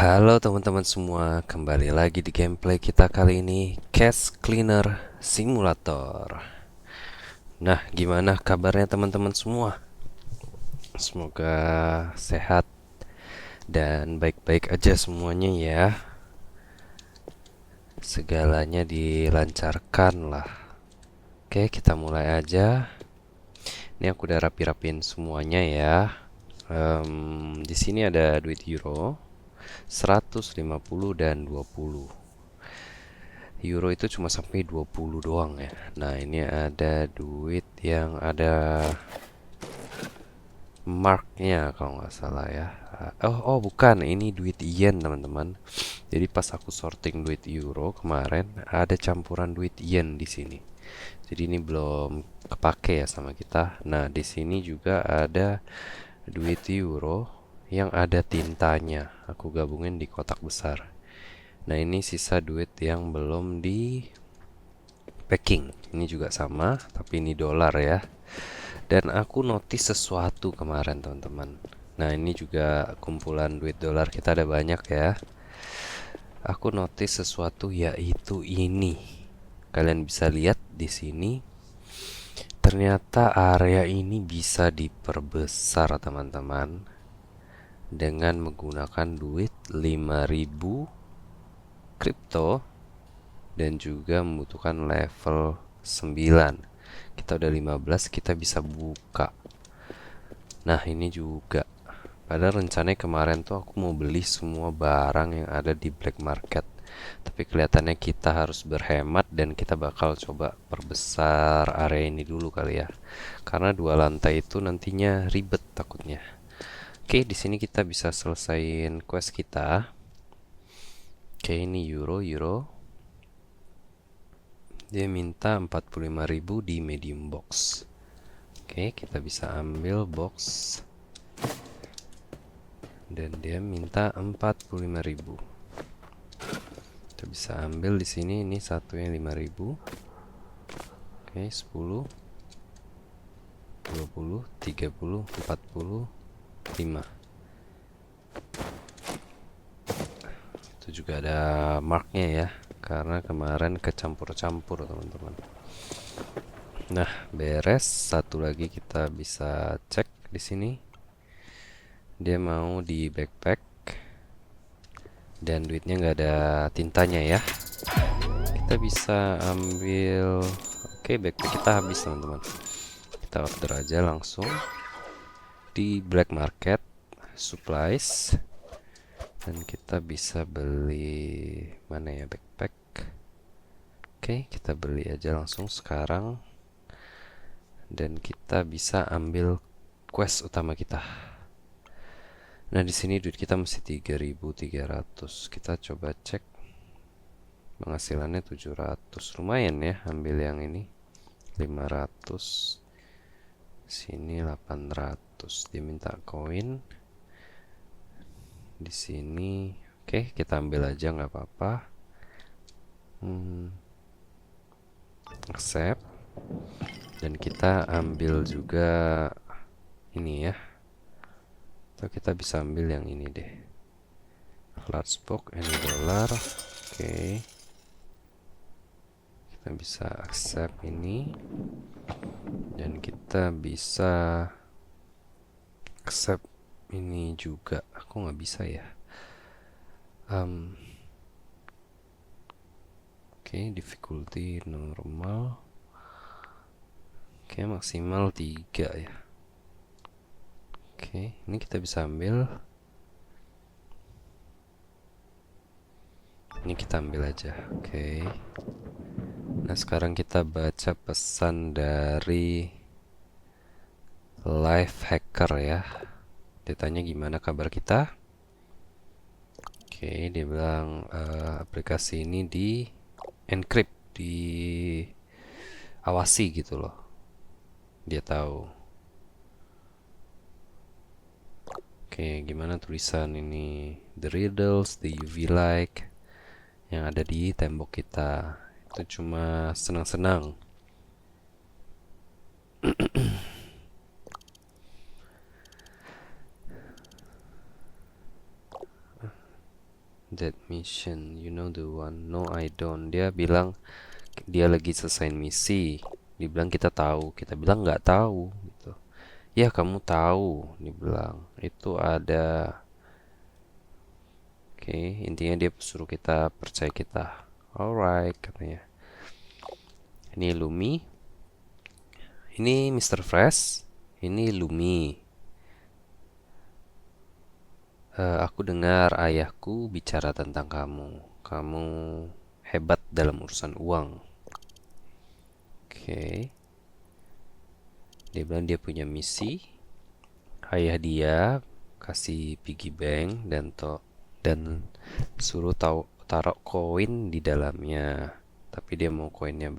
Halo teman-teman semua, kembali lagi di gameplay kita kali ini, Cash Cleaner Simulator. Nah, gimana kabarnya teman-teman semua? Semoga sehat dan baik-baik aja semuanya ya. Segalanya dilancarkan lah. Oke, kita mulai aja. Ini aku udah rapi-rapin semuanya ya. Di sini ada duit euro 150 dan 20. Euro itu cuma sampai 20 doang ya. Nah, ini ada duit yang ada marknya kalau nggak salah ya. Oh bukan, ini duit yen teman-teman. Jadi pas aku sorting duit euro kemarin ada campuran duit yen di sini. Jadi ini belum kepake ya sama kita. Nah, di sini juga ada duit euro yang ada tintanya. Aku gabungin di kotak besar. Nah, ini sisa duit yang belum di packing. Ini juga sama, tapi ini dolar ya. Dan aku notice sesuatu kemarin teman-teman. Nah, ini juga kumpulan duit dolar kita ada banyak ya. Aku notice sesuatu yaitu ini. Kalian bisa lihat di sini. Ternyata area ini bisa diperbesar teman-teman. Dengan menggunakan duit 5.000 kripto. Dan juga membutuhkan level 9. Kita udah 15, kita bisa buka. Nah, ini juga. Padahal rencananya kemarin tuh aku mau beli semua barang yang ada di black market. Tapi kelihatannya kita harus berhemat dan kita bakal coba perbesar area ini dulu kali ya. Karena 2 lantai itu nantinya ribet takutnya. Oke, di sini kita bisa selesaiin quest kita. Oke, ini euro. Dia minta 45.000 di medium box. Oke, kita bisa ambil box dan dia minta 45.000. Kita bisa ambil di sini, ini satunya 5.000. Oke, 10, 20, 30, 40, 5. Itu juga ada marknya ya, karena kemarin kecampur-campur teman-teman. Nah, beres. Satu lagi kita bisa cek di sini. Dia mau di backpack dan duitnya nggak ada tintanya ya. Kita bisa ambil. Oke, backpack kita habis teman-teman. Kita order aja langsung di black market supplies dan kita bisa beli mana ya backpack. Oke, kita beli aja langsung sekarang dan kita bisa ambil quest utama kita. Nah, di sini duit kita masih 3.300. Kita coba cek penghasilannya 700. Lumayan ya, ambil yang ini 500. Sini 800. Dia minta koin. Di sini oke, kita ambil aja nggak apa-apa. Accept. Dan kita ambil juga ini ya. Atau kita bisa ambil yang ini deh. Large box any dollar. Oke. Kita bisa accept ini. Dan kita bisa accept ini juga. Aku nggak bisa ya. Oke, difficulty normal. Oke, maksimal 3 ya. Oke, ini kita bisa ambil. Ini kita ambil aja. Oke. Nah, sekarang kita baca pesan dari Life Hacker ya. Dia tanya gimana kabar kita. Oke, dia bilang aplikasi ini di encrypt, di awasi gitu loh. Dia tahu. Oke, gimana tulisan ini? The riddles, the UV light yang ada di tembok kita itu cuma senang-senang. That mission, you know the one. No, I don't. Dia bilang dia lagi selesai misi. Dia bilang kita tahu. Kita bilang nggak tahu gitu. Ya kamu tahu, dia bilang. Itu ada. Oke, intinya dia suruh kita percaya kita. Alright, katanya. Ini Lumi. Ini Mr. Fresh. Ini Lumi. Aku dengar ayahku bicara tentang kamu. Kamu hebat dalam urusan uang. Oke. Dia bilang dia punya misi. Ayah dia kasih piggy bank dan suruh taruh koin di dalamnya. Tapi dia mau koinnya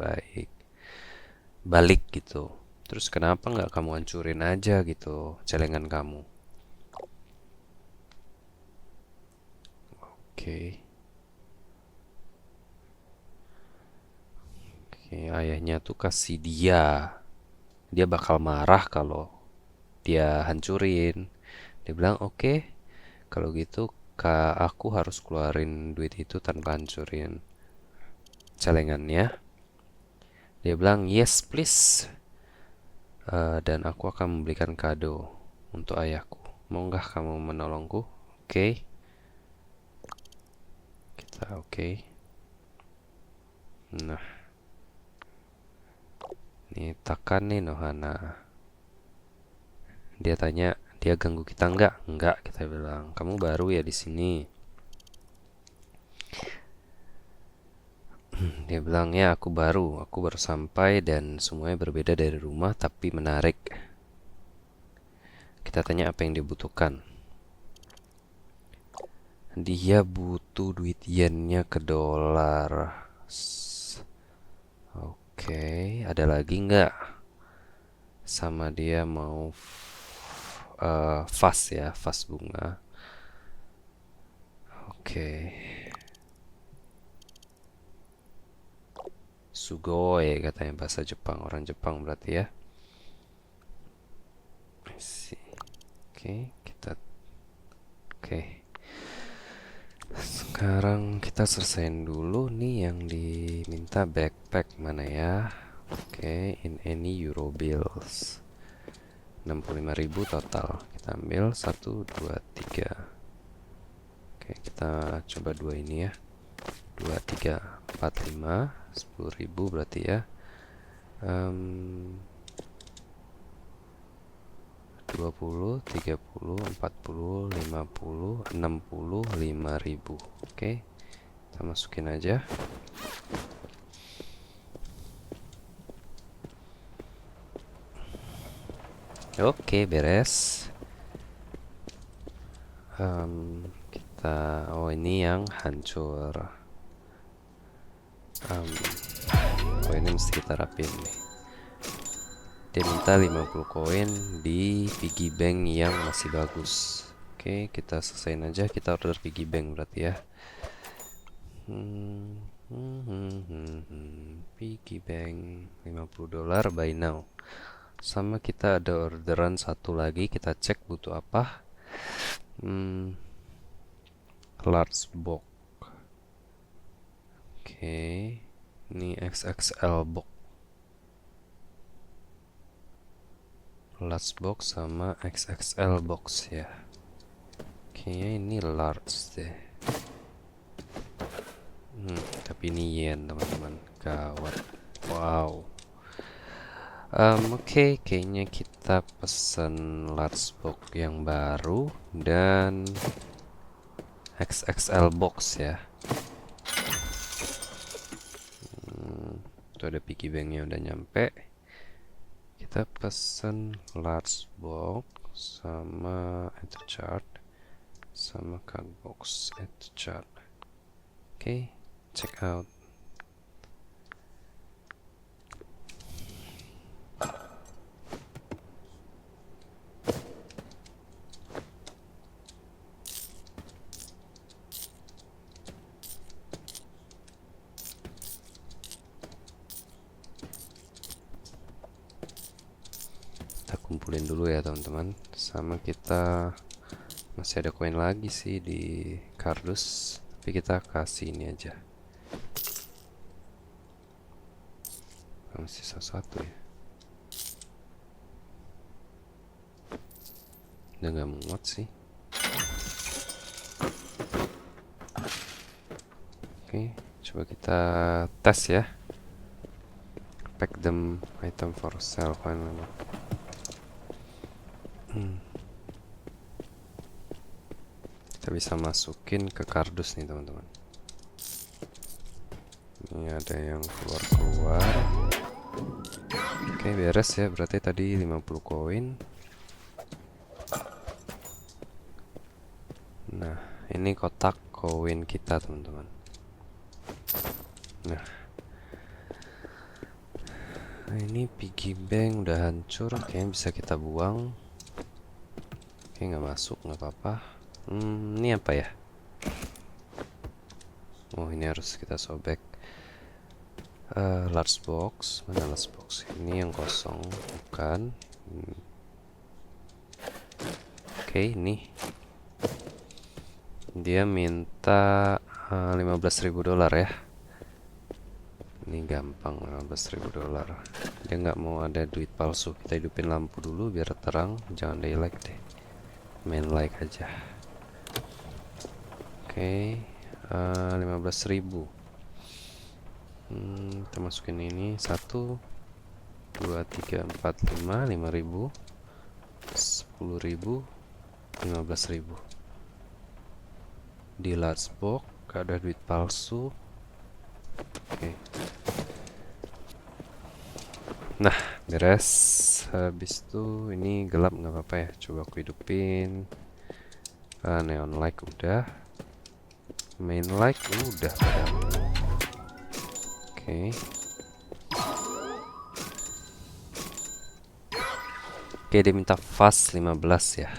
balik gitu. Terus kenapa nggak kamu hancurin aja gitu celengan kamu? Oke. Oke, ayahnya tuh kasih dia bakal marah kalau dia hancurin. Dia bilang, oke, kalau gitu aku harus keluarin duit itu tanpa hancurin celengannya. Dia bilang, yes please. Dan aku akan memberikan kado untuk ayahku. Mau nggak kamu menolongku? Oke. Kita oke. Nah, ini Takan nih Nohana. Dia tanya, dia ganggu kita nggak? Nggak, kita bilang. Kamu baru ya di sini. Dia bilang, ya aku baru sampai dan semuanya berbeda dari rumah tapi menarik. Kita tanya apa yang dibutuhkan. Dia butuh duit yennya ke dolar. Oke, ada lagi nggak? Sama dia mau fast ya, fast bunga. Oke. Sugoi katanya bahasa Jepang, orang Jepang berarti ya. Oke, kita oke. Sekarang kita selesaiin dulu nih yang diminta backpack mana ya. Oke, in any euro bills. 65.000 total. Kita ambil 1, 2, 3. Oke, kita coba dua ini ya. 2, 3, 4, 5. 10.000 berarti ya. 20, 30, 40, 50, 65.000. Oke, kita masukin aja. Oke, beres. Oh ini yang hancur. Oh ini mesti kita rapin nih. Dia minta 50 koin di piggy bank yang masih bagus. Oke, kita selesain aja. Kita order piggy bank berarti ya. Piggy bank $50 buy now. Sama kita ada orderan satu lagi. Kita cek butuh apa. Large box. Oke, ini XXL box. Large box sama XXL box ya. Kayaknya ini large deh. Tapi ini yen teman-teman. Gawat. Wow. Oke, kayaknya kita pesen large box yang baru dan XXL box ya. Itu ada piggy banknya udah nyampe. Kita pesen large box sama chart sama card box chart. Oke, check out. Kita kumpulin dulu ya teman-teman. Sama kita masih ada koin lagi sih di kardus, Tapi kita kasih ini aja. Masih satu ya. Udah nggak muat sih. Oke, coba kita tes ya. Pack them item for sale finally. Kita bisa masukin ke kardus nih teman-teman. Ini ada yang keluar-keluar. Oke, beres ya. Berarti tadi 50 koin. Nah, ini kotak koin kita teman-teman. Nah, ini piggy bank udah hancur. Kayaknya bisa kita buang. Oke, nggak masuk, nggak apa-apa. Ini apa ya? Oh, ini harus kita sobek. Large box, mana large box? Ini yang kosong, bukan? Oke, ini dia minta 15.000 dolar ya. Ini gampang, 15.000 dolar. Dia nggak mau ada duit palsu. Kita hidupin lampu dulu biar terang, jangan daylight deh. Main light aja. Oke, 15.000. Kita masukin ini 1 2 3 4 5 5.000 10.000 15.000 di large box. Gak ada duit palsu. Oke. Nah, beres. Habis itu ini gelap nggak apa-apa ya. Coba aku hidupin. Neon light udah. Main light udah. Oke. Oke, dia minta fast 15 ya.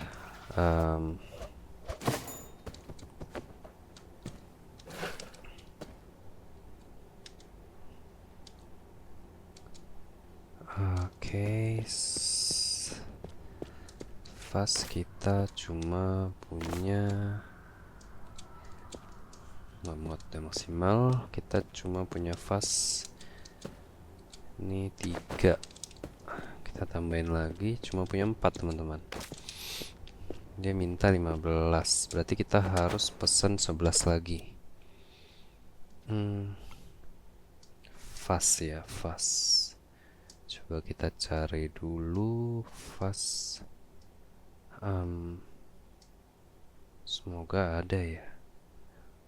Oke, fast kita cuma punya muat udah maksimal. Kita cuma punya fast ini 3. Kita tambahin lagi, cuma punya 4 teman-teman. Dia minta 15, berarti kita harus pesan 11 lagi. Fast ya, fast. Coba kita cari dulu fast. Semoga ada ya.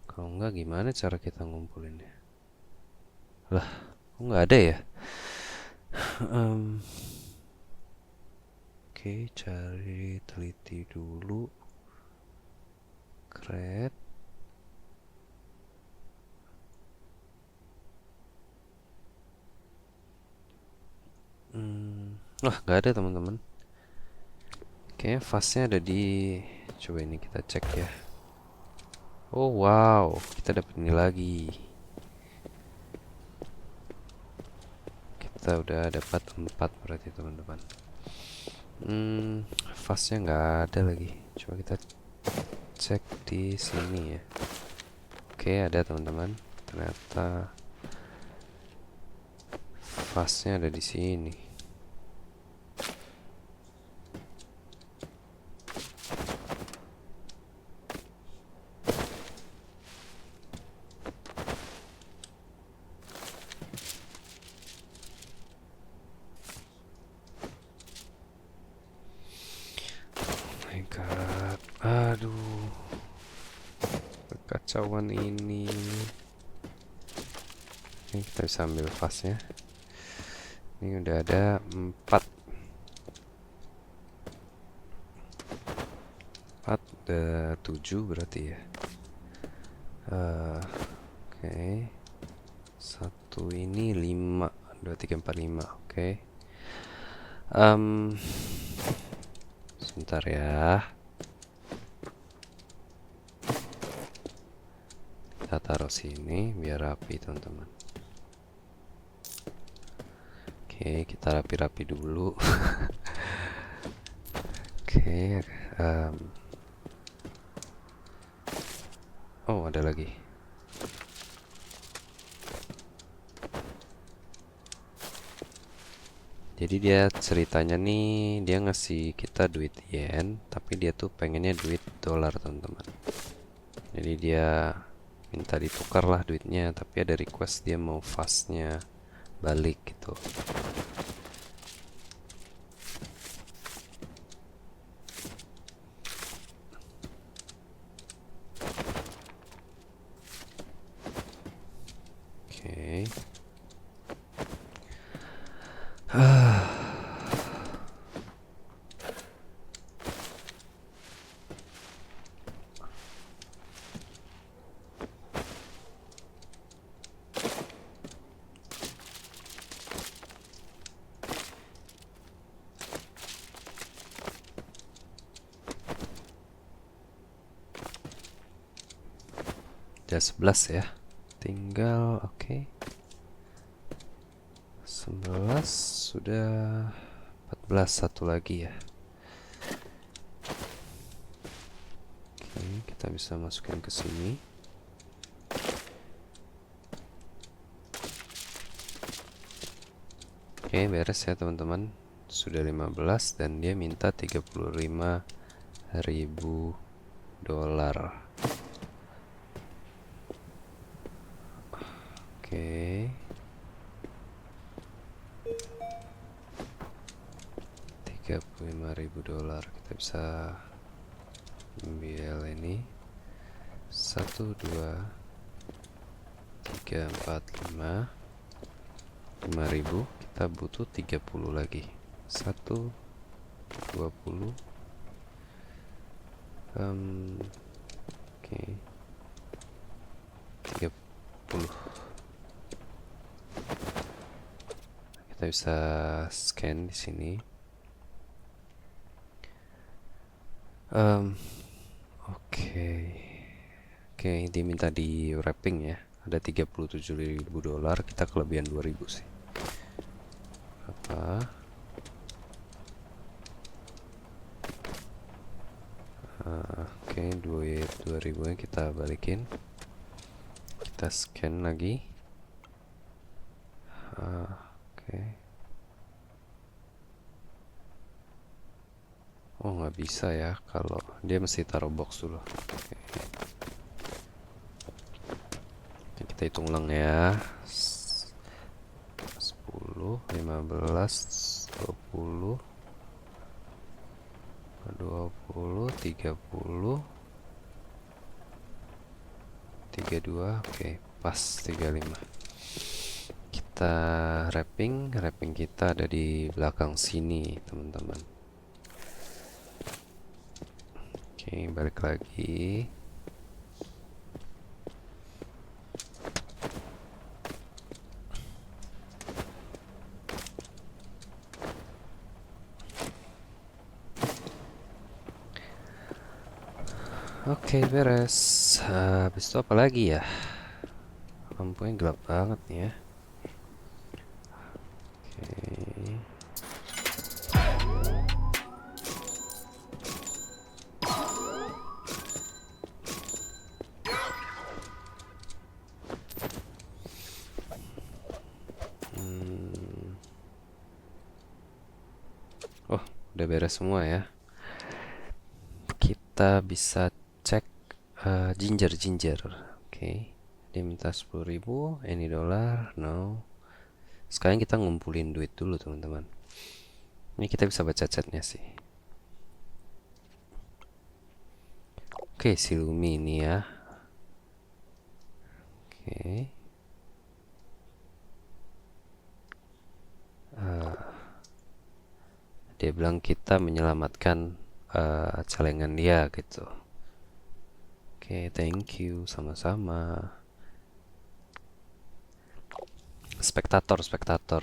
Kalau enggak gimana cara kita ngumpulinnya? Lah, kok nggak ada ya? Oke, cari teliti dulu. Create. Wah, nggak ada teman-teman. Kayaknya fastnya ada di. Coba ini kita cek ya. Oh wow, kita dapat ini lagi. Kita udah dapat 4 berarti teman-teman. Fastnya nggak ada lagi. Coba kita cek di sini ya. Oke, ada teman-teman. Ternyata fastnya ada di sini. Aduh, kekacauan ini. Ini kita bisa ambil fastnya. Ini udah ada 4. 4 udah 7 berarti ya. Oke. 1 ini 5 2 3 4 5. Oke. Sebentar ya. Kita taruh sini biar rapi teman-teman. Oke, kita rapi-rapi dulu. Oke. Oh, ada lagi. Jadi dia ceritanya nih, dia ngasih kita duit yen, tapi dia tuh pengennya duit dolar teman-teman. Jadi dia minta ditukar lah duitnya, tapi ada request dia mau fastnya balik gitu. Oke. Udah 11 ya. Tinggal oke. 11 sudah 14, satu lagi ya. Oke, kita bisa masukin ke sini. Oke, beres ya teman-teman. Sudah 15 dan dia minta 35.000 dolar. Oke. 35.000 dolar. Kita bisa ambil ini. 1 2 3 4 5 5.000. Kita butuh 30 lagi. 1 20. Oke. 30. Kita bisa scan di sini. Oke. Oke, diminta di wrapping ya. Ada 37.000 dolar, kita kelebihan 2.000 sih. Apa? Oke, 2.000 nya kita balikin. Kita scan lagi. Oke. Oh, nggak bisa ya, kalau dia mesti taruh box dulu. Oke. Kita hitung ulang ya. 10, 15, 20, 20, 30, 32. Oke, pas 35. Kita wrapping kita ada di belakang sini teman-teman. Oke, balik lagi. Oke, beres. Habis itu apa lagi ya? Lampunya gelap banget nih ya. Oke. Oh, udah beres semua ya. Kita bisa cek ginger. Oke. Dia minta 10.000, any dollar, no. Sekarang kita ngumpulin duit dulu teman-teman. Ini kita bisa baca chatnya sih. Oke, si Lumi ini ya. Oke. Dia bilang kita menyelamatkan celengan dia gitu. Oke, thank you, sama-sama. Spektator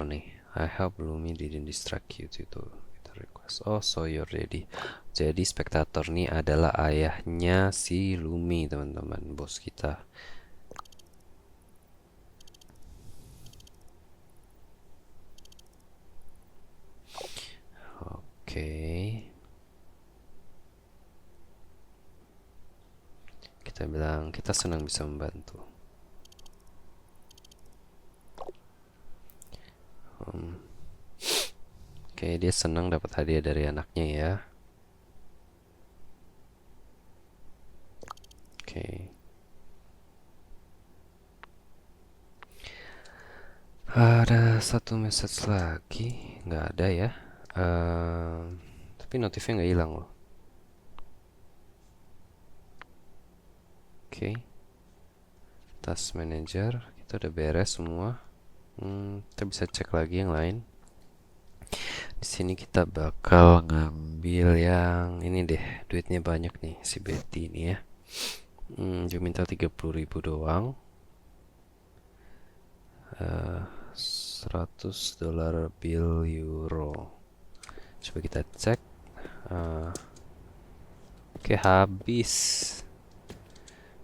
nih. I hope Lumi didn't distract you to request. Oh, so you're ready. Jadi spektator nih adalah ayahnya si Lumi teman-teman, bos kita. Oke. Kita bilang kita senang bisa membantu. Oke, dia senang dapat hadiah dari anaknya ya. Oke. Ada satu message lagi, nggak ada ya. Tapi notifnya nggak hilang loh. Oke, task manager kita udah beres semua. Kita bisa cek lagi yang lain. Di sini kita bakal ngambil yang ini deh, duitnya banyak nih si Betty ini ya. Dia minta 30.000 doang. 100 dolar bill euro. Coba kita cek. Eh, Oke, habis.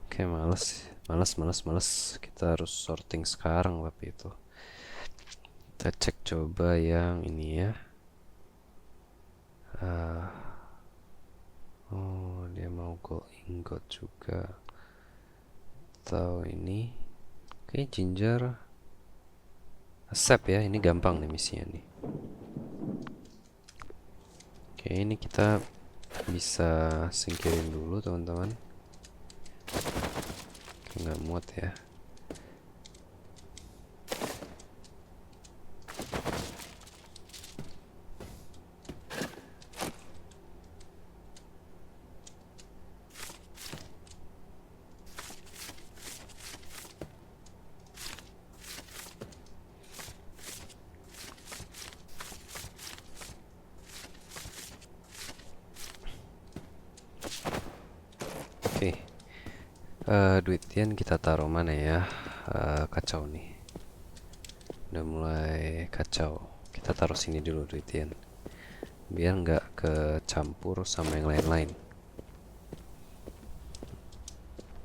Oke, males. Kita harus sorting sekarang tapi itu. Kita cek coba yang ini ya. Oh, dia mau gold ingot juga. Atau ini. Oke, ginger. Accept ya, ini gampang nih misinya nih. Oke, ini kita bisa singkirin dulu teman-teman. Nggak muat ya. Oke, duit yen kita taruh mana ya? Kacau nih. Udah mulai kacau. Kita taruh sini dulu duit yen. Biar nggak kecampur sama yang lain-lain.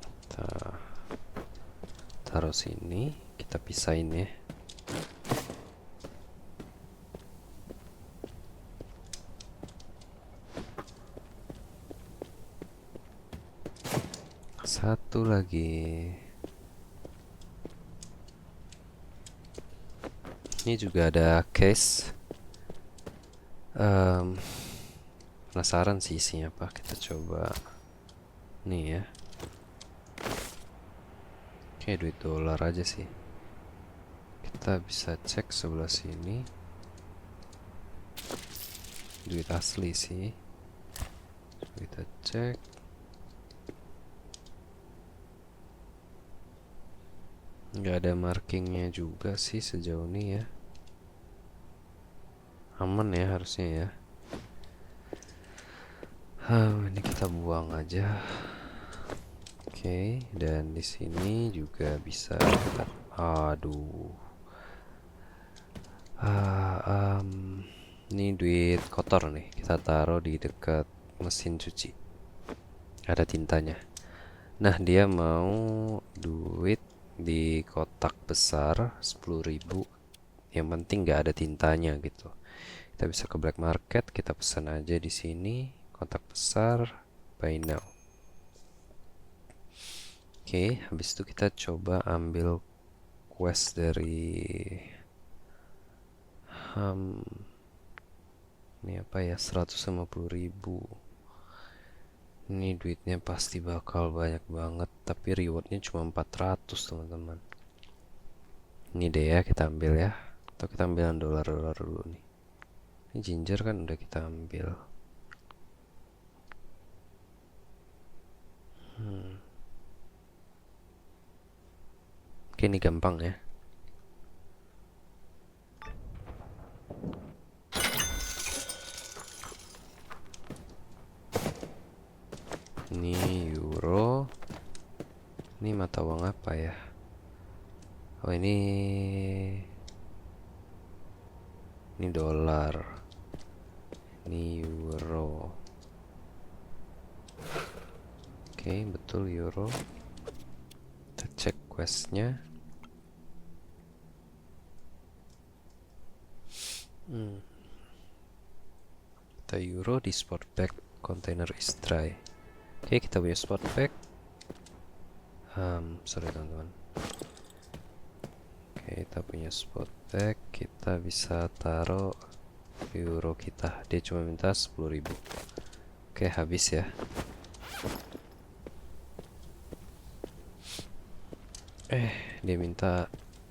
Kita taruh sini. Kita pisahin ya. Satu lagi. Ini juga ada case. Penasaran sih isinya apa. Kita coba. Nih ya. Kayak duit dolar aja sih. Kita bisa cek sebelah sini. Duit asli sih. Kita cek. Nggak ada markingnya juga sih sejauh ini ya. Aman ya harusnya ya. Ini kita buang aja. Oke, dan di sini juga bisa kita. Aduh. Ini duit kotor nih. Kita taruh di dekat mesin cuci. Ada tintanya. Nah, dia mau duit di kotak besar 10.000. Yang penting nggak ada tintanya gitu. Kita bisa ke black market, kita pesan aja di sini kotak besar, buy now. Oke, habis itu kita coba ambil quest dari ini apa ya, 150.000. Ini duitnya pasti bakal banyak banget, tapi rewardnya cuma 400 teman-teman. Ini deh ya, kita ambil ya. Atau kita ambil dolar-dolar dulu nih. Ini ginger kan udah kita ambil. Oke, ini gampang ya. Ini euro. Ini mata uang apa ya? Oh, ini dolar. Ini euro. Oke, betul euro. Kita cek questnya. Kita euro di sport bag container is dry. Oke, kita punya sport bag. Sorry teman-teman. Oke, kita punya spot bag. Kita bisa taruh euro kita. Dia cuma minta 10.000. Oke, habis ya. Dia minta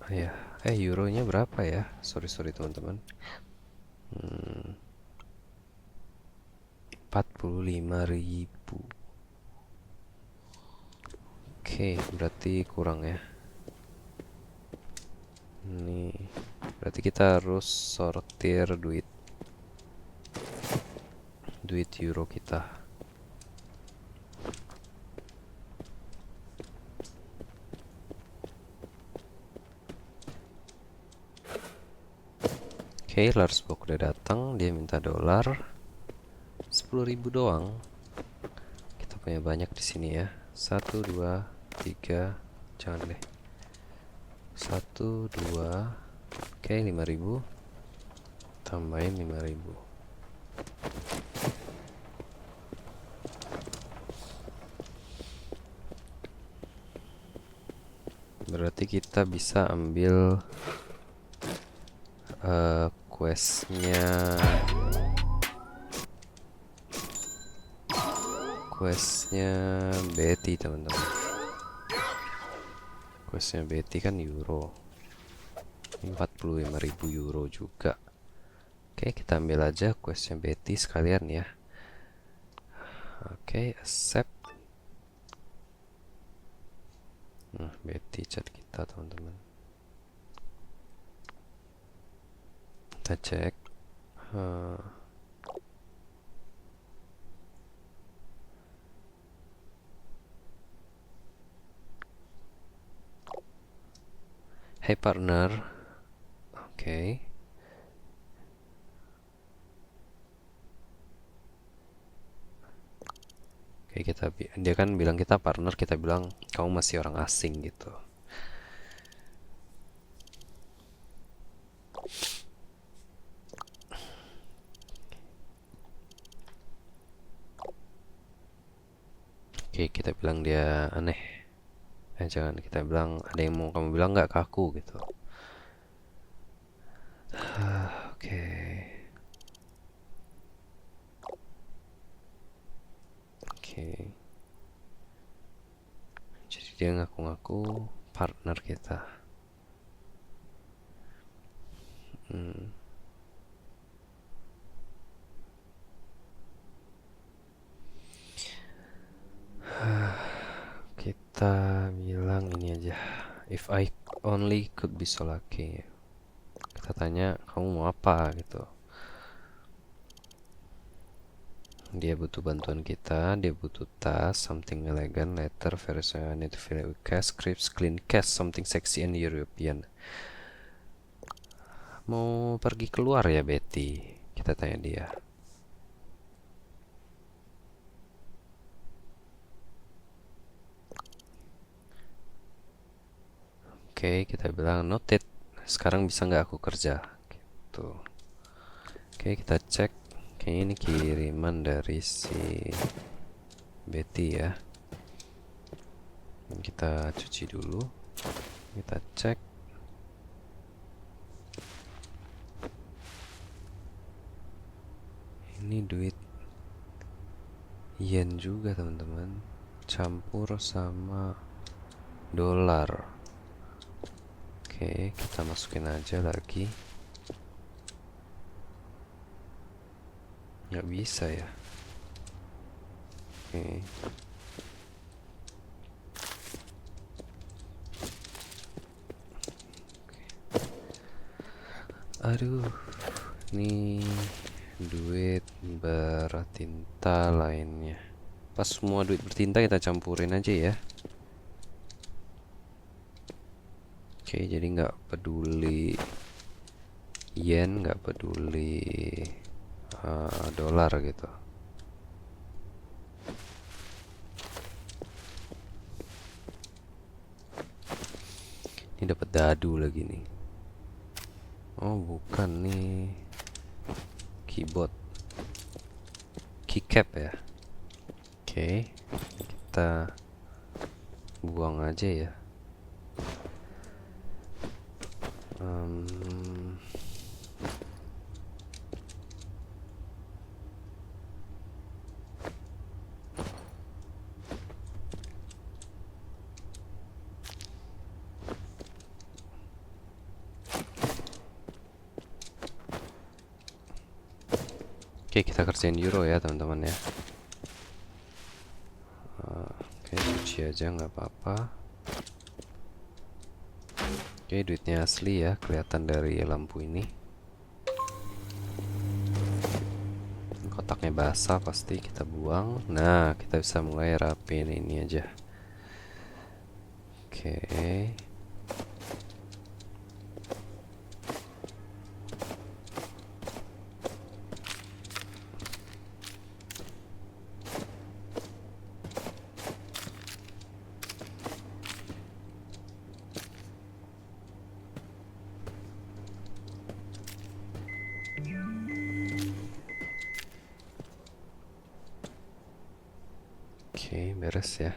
ya. Euronya berapa ya? Sorry teman-teman. 45.000. Oke, berarti kurang ya. Ini berarti kita harus sortir duit euro kita. Oke, Larsbock udah datang. Dia minta dolar 10.000 doang. Kita punya banyak di sini ya. 1, 2, 3. Jangan deh. 1, 2. Oke, 5.000. Tambahin 5.000. Berarti kita bisa ambil questnya Betty, teman-teman. Questnya Betty kan euro. 45.000 euro juga. Oke, kita ambil aja questnya Betty sekalian ya. Oke, accept. Nah, Betty chat kita, teman-teman. Kita cek. Hey partner. Oke. Oke, dia kan bilang kita partner, kita bilang kamu masih orang asing gitu. Oke, kita bilang dia aneh. Jangan, kita bilang ada yang mau kamu bilang nggak ke aku gitu. Oke. Oke. Jadi dia ngaku-ngaku partner kita. Kita bilang ini aja. If I only could be so lucky. Kita tanya kamu mau apa gitu. Dia butuh bantuan kita, dia butuh tas, something elegant, letter, very soon, need to fill it with cash, scripts, clean cash, something sexy and European. Mau pergi keluar ya Betty? Kita tanya dia. Oke, kita bilang noted. Sekarang bisa nggak aku kerja? Gitu. Oke, kita cek. Kayaknya ini kiriman dari si Betty ya. Kita cuci dulu. Kita cek. Ini duit yen juga, teman-teman. Campur sama dolar. Oke, kita masukin aja lagi. Nggak bisa ya. Oke. Aduh, ini duit bertinta lainnya. Pas semua duit bertinta kita campurin aja ya. Oke, jadi nggak peduli yen, nggak peduli dolar gitu. Ini dapat dadu lagi nih. Oh, bukan nih. Keyboard. Keycap ya. Oke, kita buang aja ya. Oke, kita kerjain euro ya teman-teman ya. Oke, cuci aja nggak apa-apa. Oke, duitnya asli ya, kelihatan dari lampu ini. Kotaknya basah, pasti kita buang. Nah, kita bisa mulai rapiin ini aja. Oke. Oke, beres ya.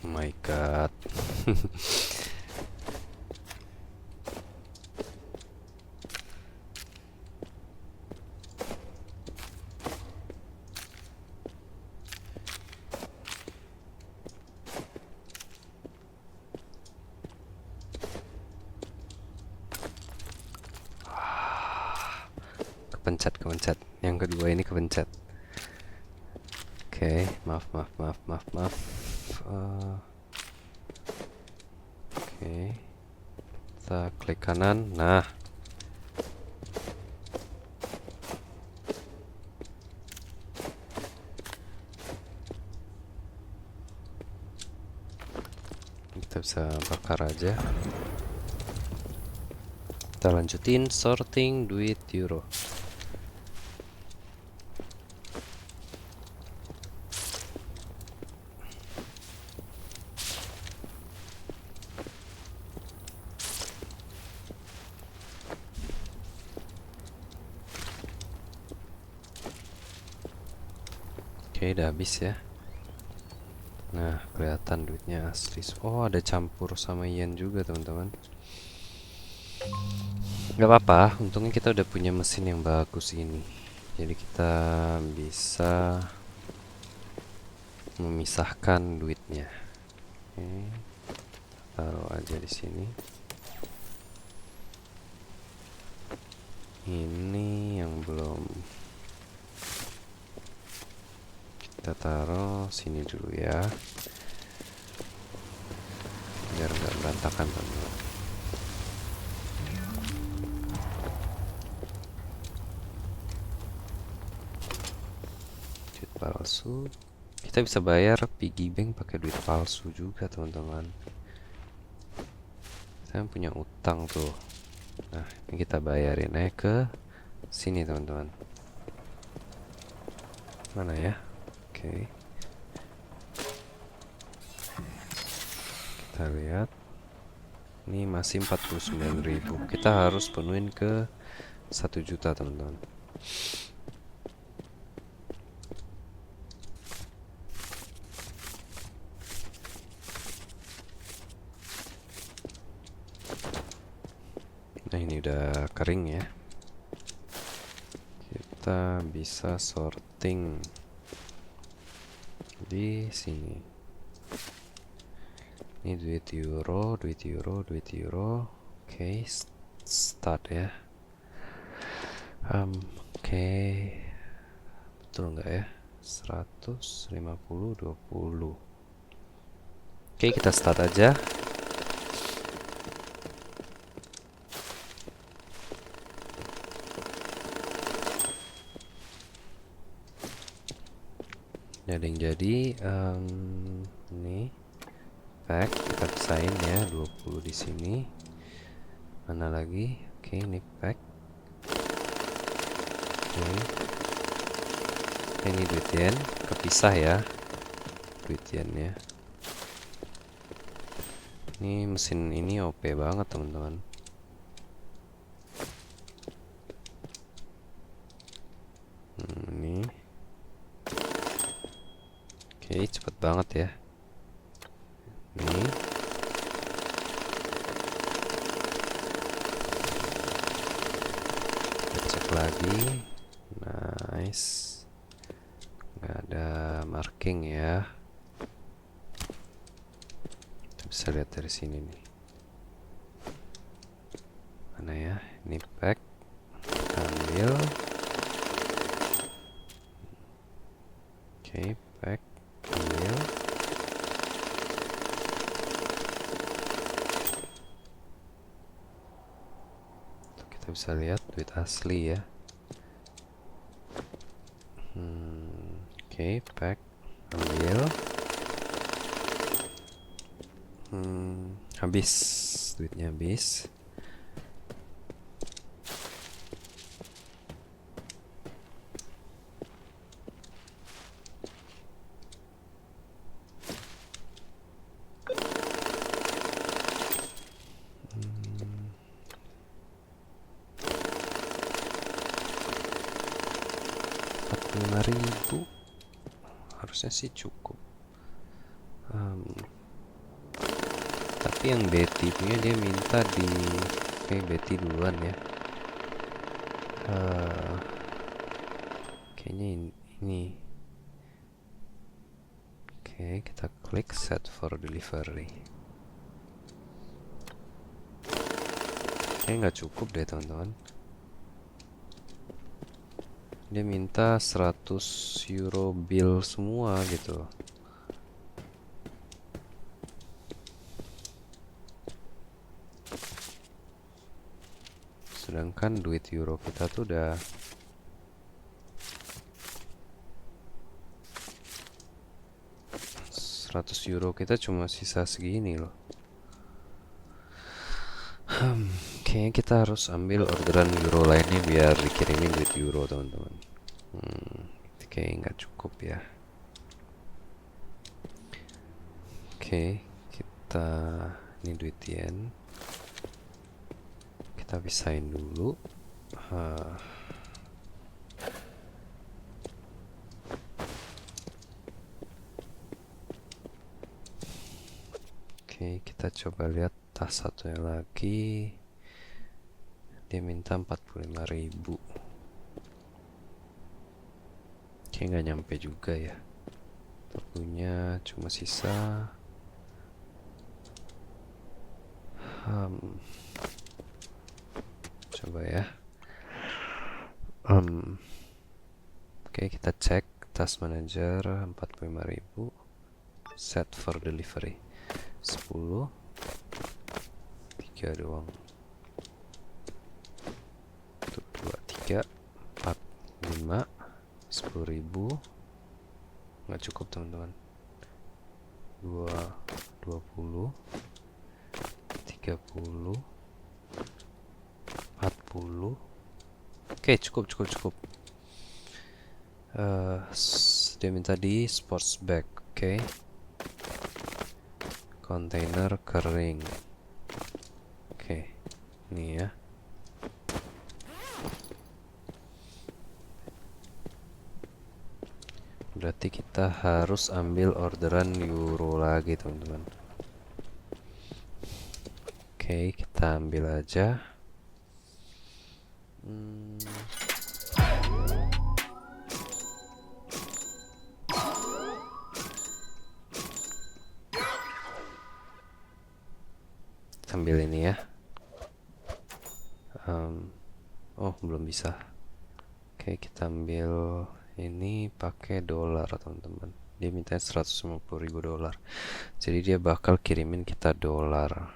Oh my god. Kepencet. Yang kedua ini kepencet. Oke, maaf. Oke, kita klik kanan. Nah, kita bisa bakar aja. Kita lanjutin sorting duit euro. Oke, udah habis ya. Nah, kelihatan duitnya asli. Oh, ada campur sama yen juga, teman-teman. Gak apa-apa, untungnya kita udah punya mesin yang bagus ini. Jadi kita bisa memisahkan duitnya. Oke, taruh aja di sini. Ini yang belum kita taruh sini dulu ya, biar nggak berantakan teman-teman. Duit palsu, kita bisa bayar piggy bank pakai duit palsu juga teman-teman. Kita punya utang tuh. Nah, ini kita bayarin aja ke sini teman-teman. Mana ya? Oke. Kita lihat. Ini masih 49.000. Kita harus penuhin ke 1 juta teman-teman. Nah, ini udah kering ya. Kita bisa sorting di sini. Ini duit euro. Oke, start ya. Oke, betul nggak ya? 150, 20. Oke, kita start aja. Ada yang jadi. Ini pack kita pisahin ya, 20 di sini. Mana lagi? Oke, ini pack. Oke. Ini duit yen, kepisah ya duit yennya. Ini mesin ini OP banget teman-teman. Ini oke, cepet banget ya. Ini kita cek lagi. Nice, nggak ada marking ya. Kita bisa lihat dari sini nih. Mana ya? Ini pack. ambil. Oke, pack, ambil. Tuh, kita bisa lihat duit asli ya. Oke, pack, ambil. Habis, duitnya habis. Rp45.000 harusnya sih cukup. Tapi yang Betty punya dia minta di oke, Betty duluan ya. Kayaknya ini. Oke, kita klik set for delivery. Kayaknya nggak cukup deh teman-teman. Dia minta 100 euro bill semua gitu. Sedangkan duit euro kita tuh udah €100 kita cuma sisa segini loh. Kayaknya kita harus ambil orderan euro lainnya biar dikirimin duit euro teman-teman. Kayaknya nggak cukup ya. Oke, kita ini duit yen. Kita pisahin dulu. Oke, kita coba lihat tas satunya lagi. Dia minta 45.000. Kayaknya nggak nyampe juga ya. Punya cuma sisa coba ya. Oke, kita cek tas manager 45.000. Set for delivery 10, 3 doang. 1, 2, 3, 4, 5, 10.000. Nggak cukup teman-teman. 20, 30, 40. Oke, cukup. Dia minta di sports bag. Oke. Kontainer kering. Oke, ini ya. Berarti kita harus ambil orderan euro lagi teman-teman. Oke, kita ambil aja. Ambil ini ya. Oh, belum bisa. Oke, kita ambil ini pakai dolar teman-teman. Dia minta 150.000 dolar. Jadi dia bakal kirimin kita dolar.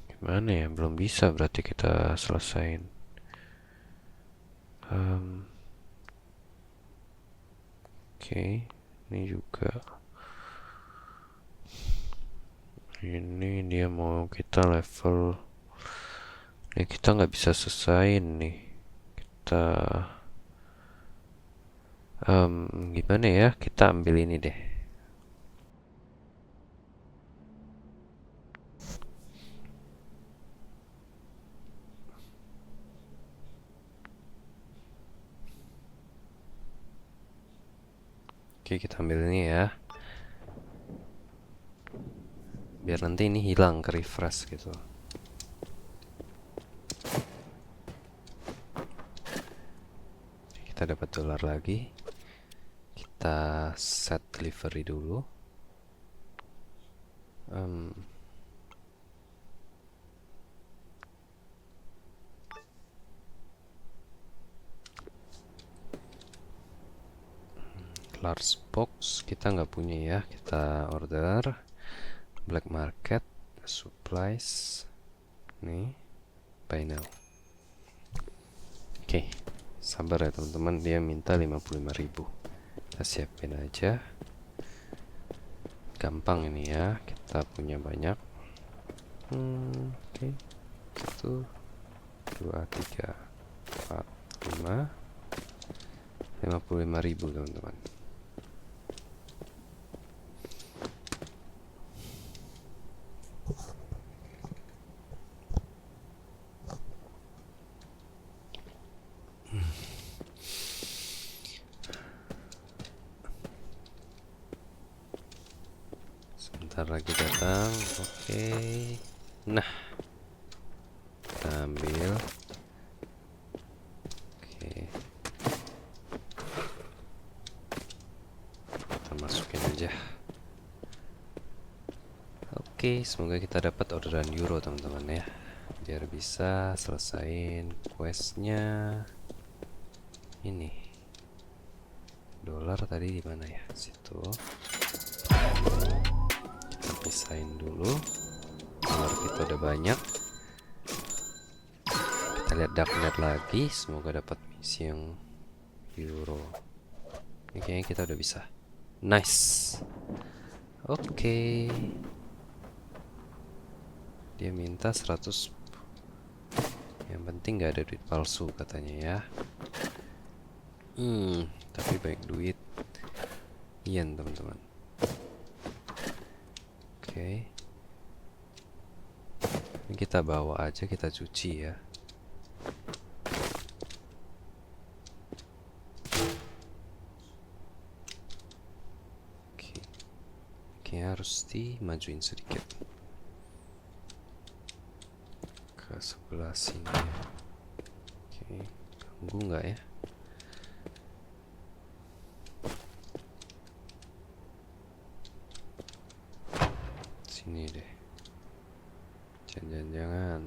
Gimana ya? Belum bisa berarti kita selesain. Oke, ini juga. Ini dia mau kita level. Ini kita nggak bisa selesaiin nih. Kita gimana ya? Kita ambil ini deh. Oke, kita ambil ini ya. Biar nanti ini hilang ke refresh gitu. Kita dapat dolar lagi. Kita set delivery dulu. Large box kita nggak punya ya, kita order black market supplies nih, buy now. Oke, sabar ya teman-teman, dia minta 55.000, kita siapin aja, gampang ini ya, kita punya banyak. Oke, 1 2 3 4 5 55.000 teman-teman. Sebentar lagi datang. Oke. Nah, kita ambil. Oke. Kita masukin aja. Oke, semoga kita dapat orderan euro teman-teman ya, biar bisa selesain questnya. Ini dolar tadi di mana ya? Situ. Kita pisahin dulu. Dolar kita udah banyak. Kita lihat darknet lagi. Semoga dapat misi yang euro. Ini kayaknya kita udah bisa. Nice. Oke. Dia minta 100. Yang penting nggak ada duit palsu katanya ya. Tapi baik duit yen teman-teman. Oke. Ini kita bawa aja, kita cuci ya. Oke, harus dimajuin sedikit ke sebelah sini ya. Oke, ganggu nggak ya? Sini deh. Jangan-jangan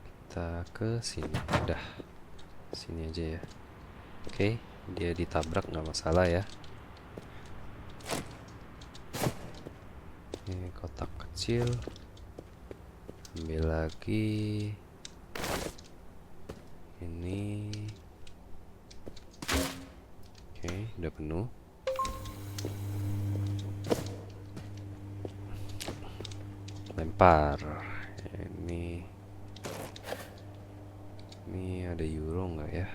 kita ke sini. Udah, sini aja ya. Oke, dia ditabrak nggak masalah ya. Ini kotak kecil, ambil lagi ini. Oke, udah penuh. Lempar ini ada euro nggak ya?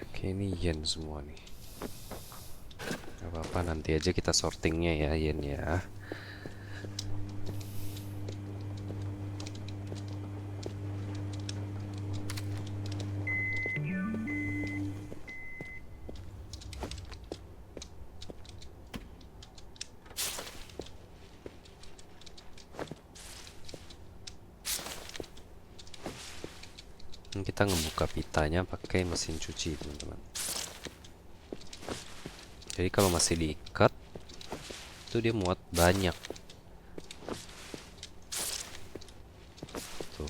Oke, ini yen semua nih. Gak apa-apa, nanti aja kita sortingnya ya yen ya. Kita ngebuka pitanya pakai mesin cuci teman-teman. Jadi kalau masih diikat itu dia muat banyak. Tuh.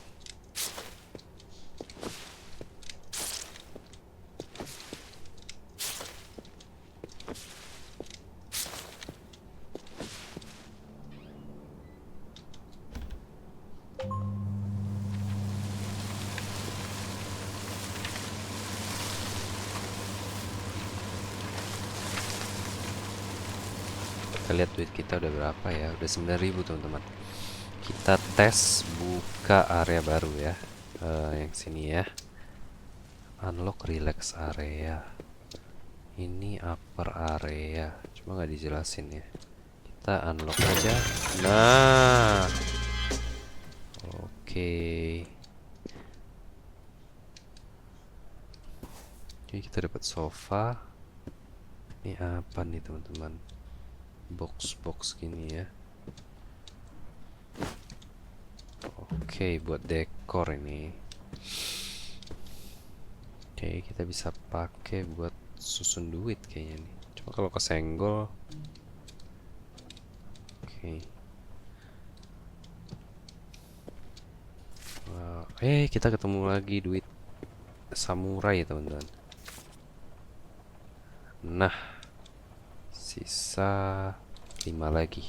Kita lihat duit kita udah berapa ya, udah 9.000 teman-teman. Kita tes buka area baru ya, yang sini ya, unlock relax area. Ini upper area, cuma nggak dijelasin ya. Kita unlock aja. Nah, oke. Jadi kita dapat sofa. Ini apa nih teman-teman? Box gini ya. Oke, buat dekor ini. Oke, kita bisa pakai buat susun duit kayaknya nih. Cuma kalau kesenggol, oke. Kita ketemu lagi duit samurai teman-teman. Nah, sisa 5 lagi.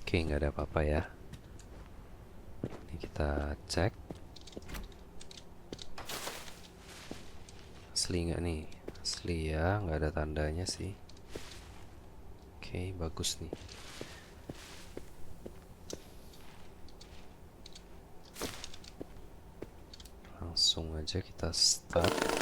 Oke, nggak ada apa-apa ya. Ini kita cek. Asli nggak nih? Asli ya, nggak ada tandanya sih. Oke, bagus nih. Langsung aja kita start.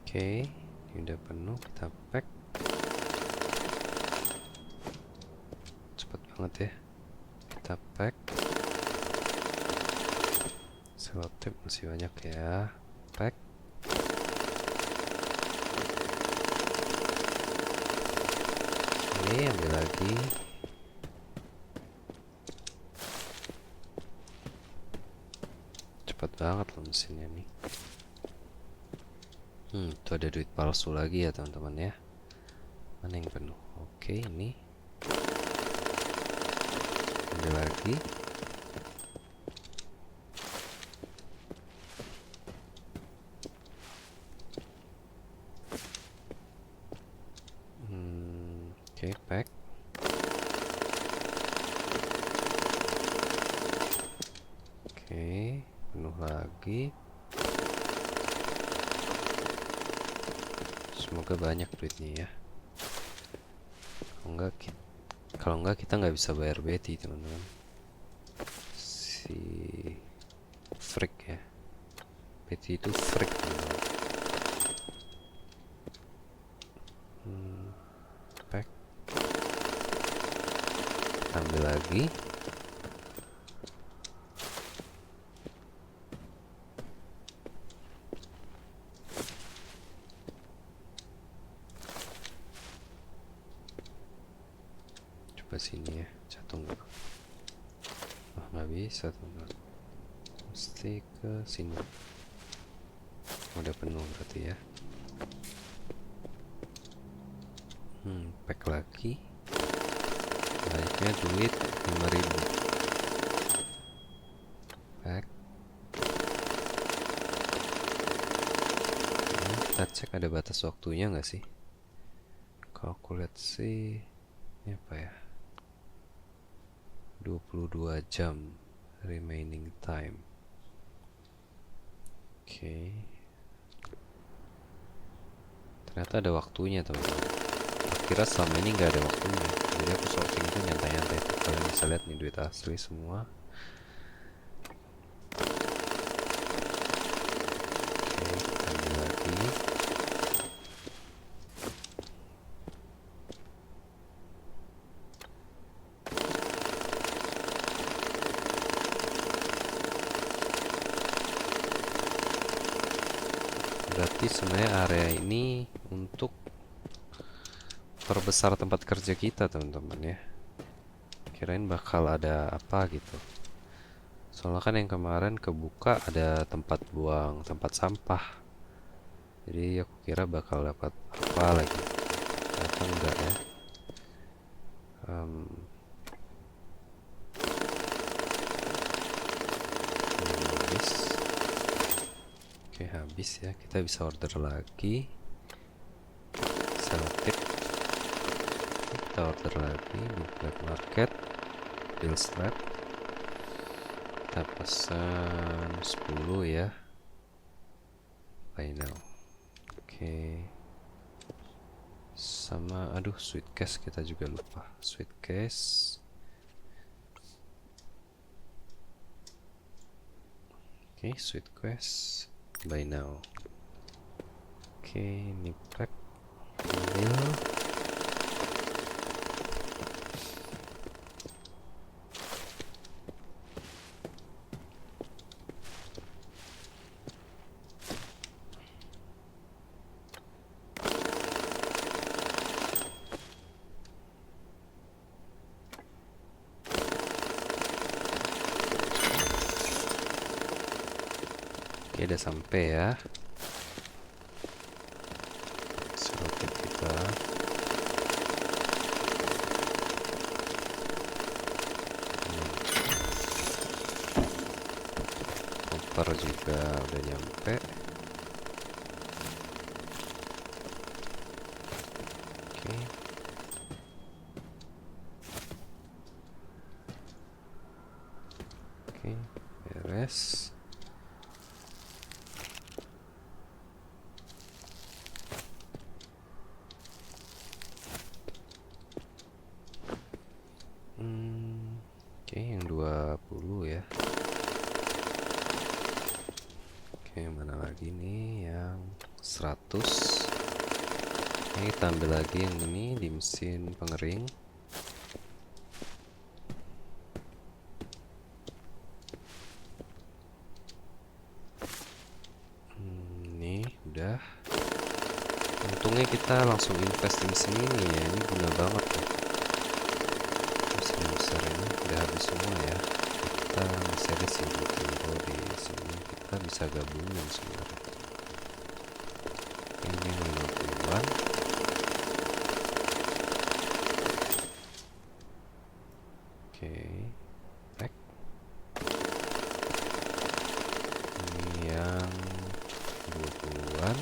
Oke, ini udah penuh, kita pack. Cepet banget ya. Kita pack. Selotip masih banyak ya. Pack. Oke, ambil lagi. Cepet banget loh mesinnya nih. Itu ada duit palsu lagi ya teman-teman ya. Mana yang penuh? Oke, ini. Ambil lagi. Oke, pack. Oke, penuh lagi. Semoga banyak duitnya ya. Kalau enggak kita nggak bisa bayar Betty teman-teman. Si freak ya. Betty itu freak teman-teman. Pack. Ambil lagi. Coba sini ya, jatuh nggak? Nggak bisa teman-teman. Mesti ke sini. Udah penuh berarti ya. Pack lagi. Naiknya duit 5.000. Pack. Kita cek ada batas waktunya nggak sih? Kalau aku lihat sih, ini apa ya? 22 jam remaining time. Oke. Ternyata ada waktunya teman-teman. Kira selama ini nggak ada waktunya. Jadi aku sorting itu nyantai-nyantai. Kalian bisa lihat nih duit asli semua. Oke, kita ambil lagi. Berarti sebenarnya area ini untuk perbesar tempat kerja kita teman-teman ya. Kirain bakal ada apa gitu. Soalnya kan yang kemarin kebuka ada tempat buang, tempat sampah. Jadi aku kira bakal dapat apa lagi. Ternyata enggak ya. Habis. Oke, habis ya. Kita bisa order lagi. Selotip. Kita order lagi di black market. Bill strap. Kita pesan 10 ya. Buy now. Oke. Sama, aduh, suitcase kita juga lupa. Suitcase. Oke, suitcase. Buy now. Oke, ini pack. Ambil. Oke, udah sampai ya. Slotted kita. Koper juga udah nyampe. Oke. Oke, beres. Oke, yang 20 ya. Oke, mana lagi nih yang 100. Ini kita ambil lagi yang ini di mesin pengering. Ini udah. Untungnya kita langsung invest di mesin ini ya. Ini guna banget tuh. Mesin besar ini udah habis semua ya. Kita masih ada sih euro di sini. Kita bisa gabungin sebenarnya. Ini 50-an. Oke, back. Ini yang 20-an.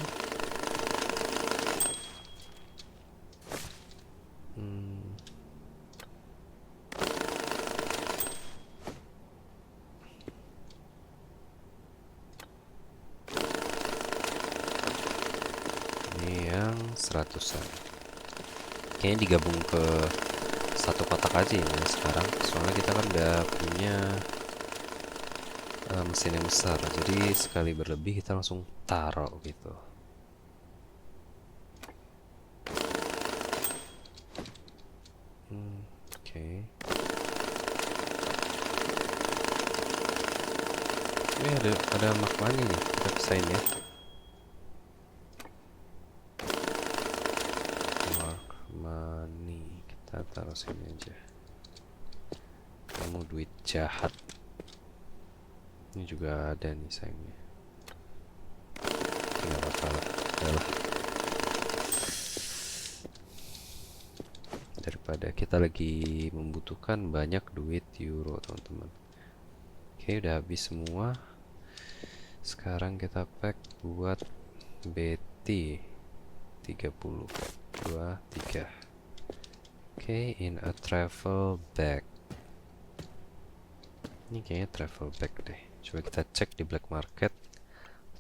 Ini yang 100-an. Kayaknya digabung ke satu kotak aja ya sekarang. Soalnya kita kan udah punya mesin yang besar. Jadi sekali berlebih kita langsung taruh gitu. Oke. Ini ada mark money nih. Kita pisahin ya. Mark money. Kita taruh sini aja. Kamu duit jahat. Ini juga ada nih sayangnya. Nggak apa-apa lah. Udahlah. Daripada kita lagi membutuhkan banyak duit euro teman-teman. Oke, udah habis semua. Sekarang kita pack buat BT 30 2 3. Oke, in a travel bag. Ini kayaknya travel bag deh. Coba kita cek di black market.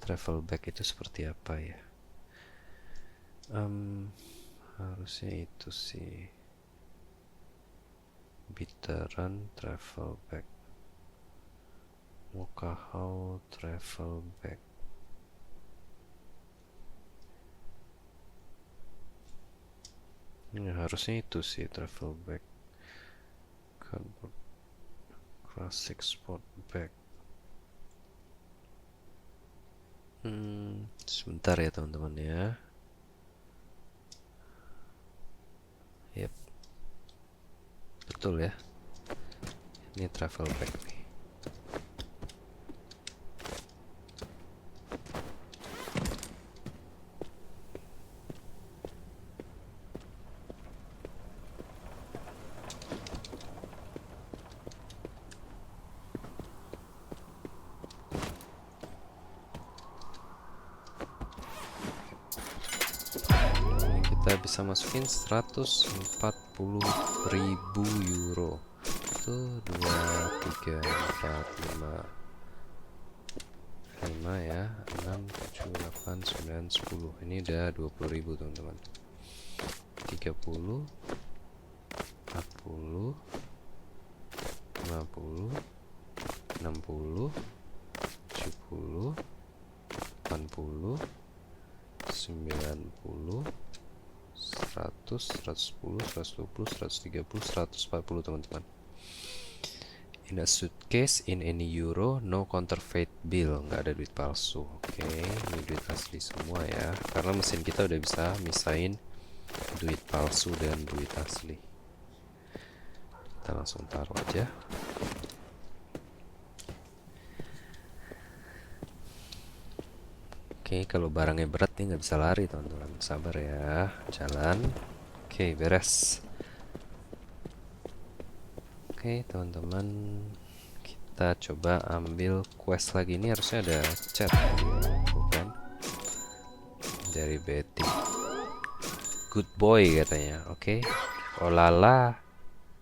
Travel bag itu seperti apa ya? Harusnya itu sih. Bitteran travel bag. Mokahau travel bag. Ini harusnya itu sih travel bag. Cardboard classic sport bag. Sebentar ya teman-teman ya. Yep. Betul ya. Ini travel bag nih. Kita bisa masukin 140.000 euro. Itu 2, 3, 4, 5 ya, 6, 7, 8, 9, 10. Ini udah 20.000 teman-teman. 30, 40, 50, 60, 70, 80, 100, 110, 120, 130, 140 teman-teman. In a suitcase, in any euro, no counterfeit bill. Nggak ada duit palsu. Oke, ini duit asli semua ya. Karena mesin kita udah bisa misain duit palsu dan duit asli. Kita langsung taruh aja. Oke, kalau barangnya berat nih nggak bisa lari teman-teman. Sabar ya, jalan. Oke, beres. Oke teman-teman, kita coba ambil quest lagi. Ini harusnya ada chat, bukan? Dari Betty. Good boy katanya. Oke. Oh lala,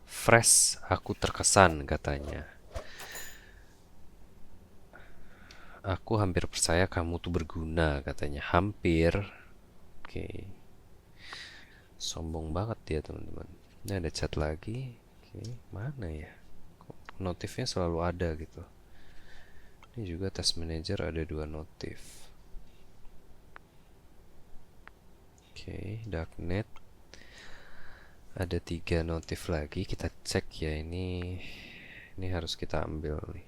fresh, aku terkesan katanya. Aku hampir percaya kamu tuh berguna katanya. Hampir. Oke. Sombong banget dia teman-teman. Ini ada chat lagi. Oke, mana ya? Notifnya selalu ada gitu. Ini juga task manager ada 2 notif. Oke, darknet ada 3 notif lagi. Kita cek ya, ini harus kita ambil nih.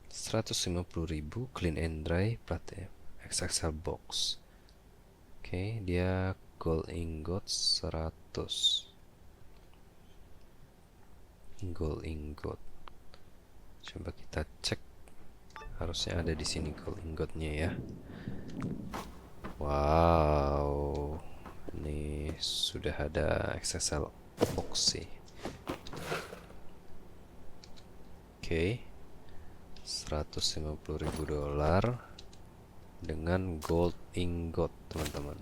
150.000 clean and dry plat ya, XXL box. Oke, dia gold ingot 100. Gold ingot. Coba kita cek. Harusnya ada di sini gold ingotnya ya. Wow. Ini sudah ada XXL box sih. Oke. $150.000 dengan gold ingot, teman-teman.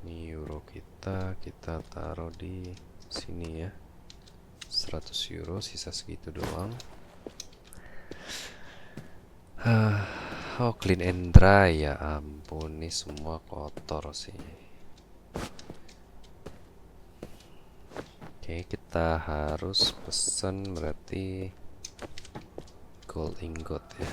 Ini euro kita taruh di sini ya. 100 euro, sisa segitu doang. Oh, clean and dry ya ampun, ini semua kotor sih. Oke, kita harus pesen berarti gold ingot ya.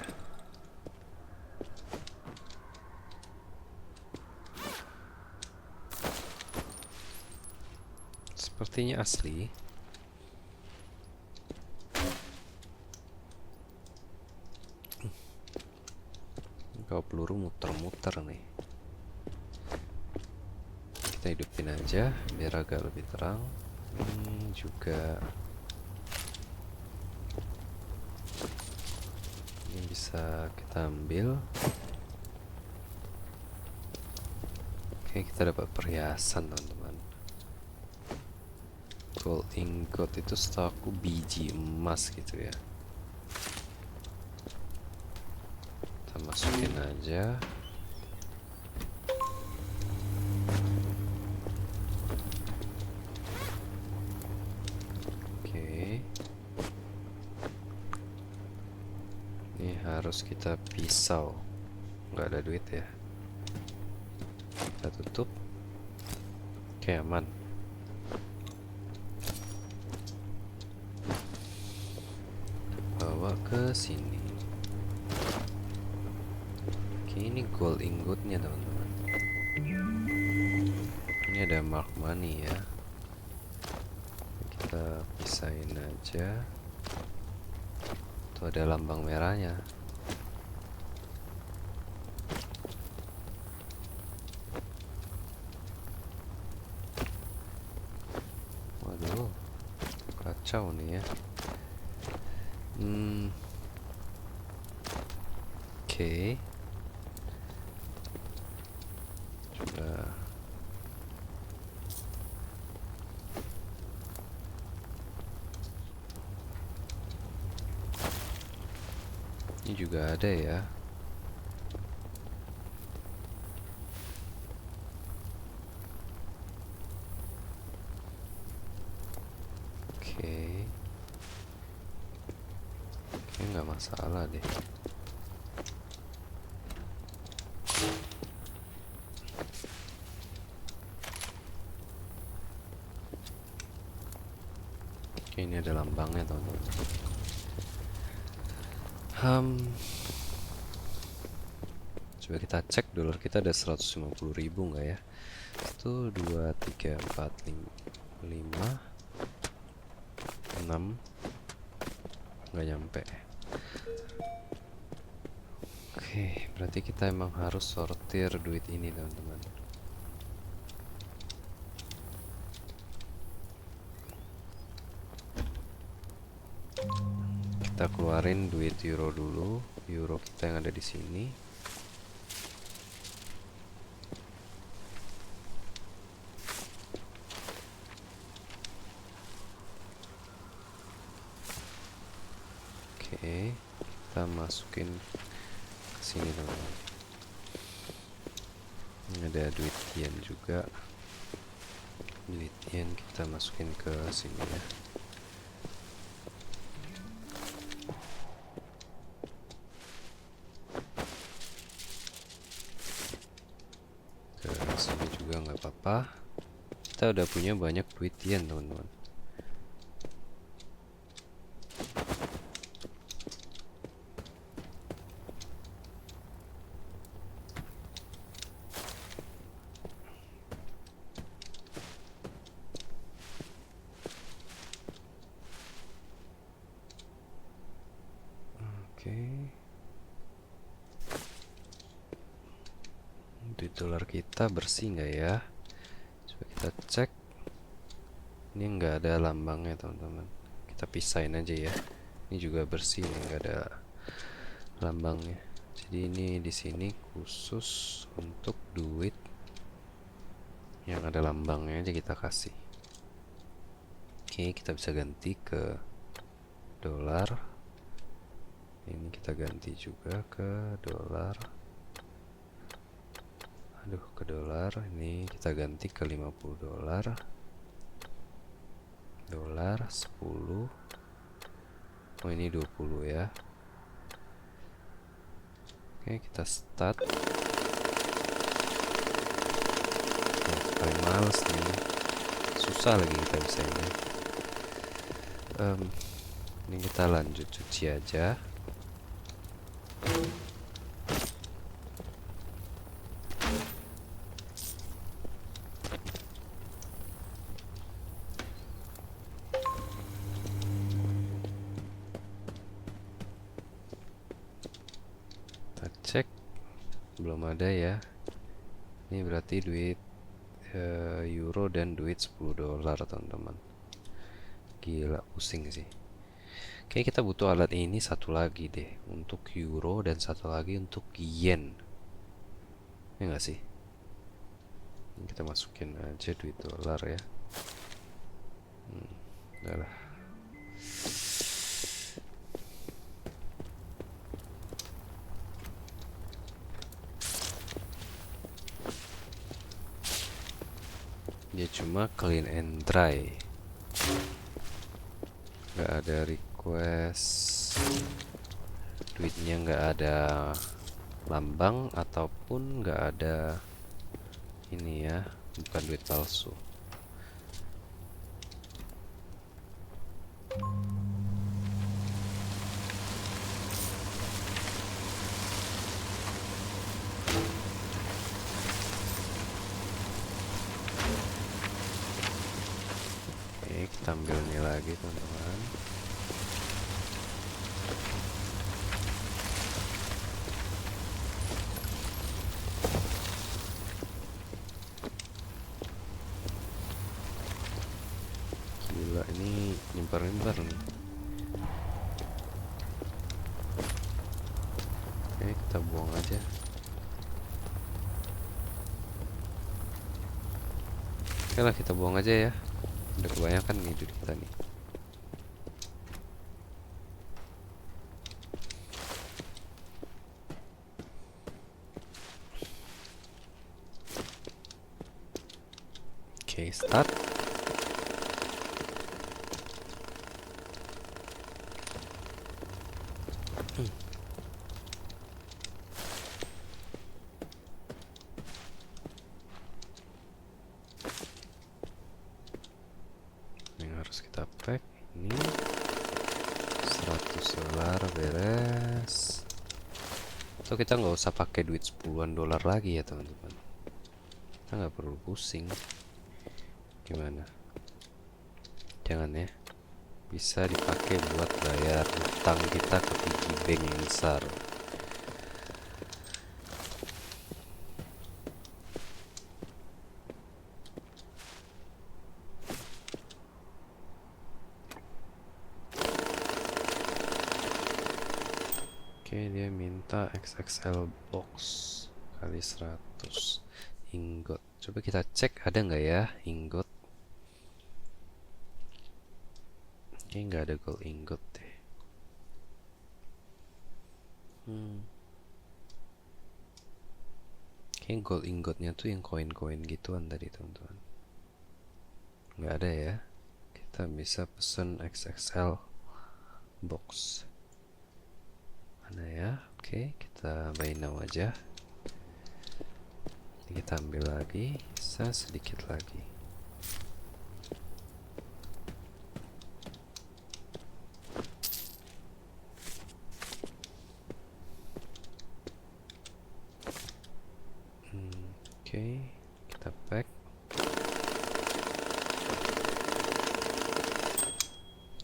Sepertinya asli. Kalau peluru muter-muter nih. Kita hidupin aja biar agak lebih terang. Ini juga ini bisa kita ambil. Oke, kita dapat perhiasan teman-teman. Gold ingot itu setahu biji emas gitu ya. Kita masukin aja. Harus kita pisau, nggak ada duit ya. Kita tutup. Oke, aman. Bawa ke sini. Oke, ini gold ingotnya teman-teman. Ini ada mark money ya. Kita pisahin aja. Tuh ada lambang merahnya. Waduh, kacau nih ya. Oke. Coba. Ini juga ada ya. Oke. Oke, nggak masalah deh. Oke, ini ada lambangnya teman-teman. Coba kita cek dolar kita ada 150.000 nggak ya? 1, 2, 3, 4, 5, 6 nggak nyampe. Oke, berarti kita emang harus sortir duit ini teman-teman. Kita keluarin duit euro dulu, euro kita yang ada di sini. Oke, kita masukin ke sini teman-teman. Ini ada duit yen juga. Duit yen kita masukin ke sini ya. Ke sini juga nggak apa-apa. Kita udah punya banyak duit yen teman-teman. Oke. Duit dolar kita bersih nggak ya? Coba kita cek. Ini nggak ada lambangnya teman-teman. Kita pisahin aja ya. Ini juga bersih nih, nggak ada lambangnya. Jadi ini di sini khusus untuk duit yang ada lambangnya aja kita kasih. Oke, kita bisa ganti ke dolar. Ini kita ganti juga ke dolar. Aduh, ke dolar. Ini kita ganti ke 50 dolar. Dolar 10. Oh, ini 20 ya. Oke, kita start. Paling males nih, susah lagi kita bisa ini. Ini kita lanjut cuci aja. Kita cek, belum ada ya. Ini berarti duit euro dan duit 10 dolar teman-teman. Gila, pusing sih. Oke, kita butuh alat ini satu lagi deh, untuk euro dan satu lagi untuk yen. Ya nggak sih? Ini kita masukin aja duit dolar ya. Udah lah. Dia cuma clean and dry, nggak ada request, duitnya nggak ada lambang ataupun nggak ada ini ya, bukan duit palsu. Oke, kita ambil ini lagi teman-teman. Gila, ini nyimbar-nyimbar nih. Oke, kita buang aja. Oke lah, kita buang aja ya. Udah kebanyakan nih duit kita nih. Oke, start. Yang harus kita pack ini 100 dolar beres. So kita nggak usah pakai duit 10-an dolar lagi ya teman-teman. Kita nggak perlu pusing. Gimana? Jangan ya. Bisa dipakai buat bayar utang kita ke piggy bank yang besar. Oke, dia minta XXL box kali 100 ingot. Coba kita cek ada nggak ya ingot. Kayaknya nggak ada gold ingot deh. Kayaknya gold ingotnya tuh yang koin-koin gituan tadi teman-teman. Nggak ada ya. Kita bisa pesen XXL box. Mana ya? Oke, kita buy now aja. Ini kita ambil lagi, bisa sedikit lagi. Oke, kita pack.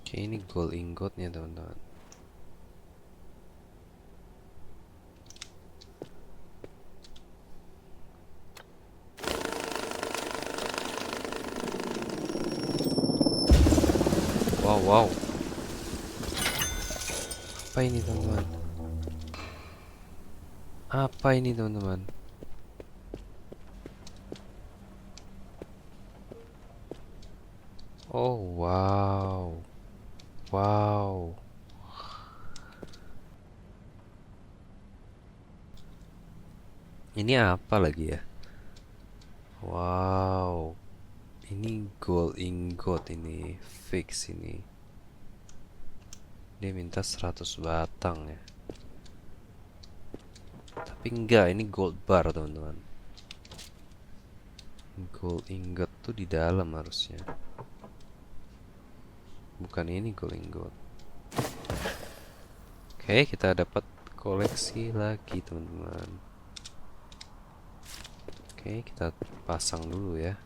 Oke, ini gold ingotnya teman-teman. Wow. Apa ini teman-teman? Apa ini teman-teman? Oh wow. Wow. Ini apa lagi ya? Wow. Ini gold ingot ini. Fix ini. Dia minta 100 batang ya. Tapi enggak, ini gold bar teman-teman. Gold ingot tuh di dalam harusnya. Bukan ini gold ingot. Oke, kita dapat koleksi lagi teman-teman. Oke, kita pasang dulu ya.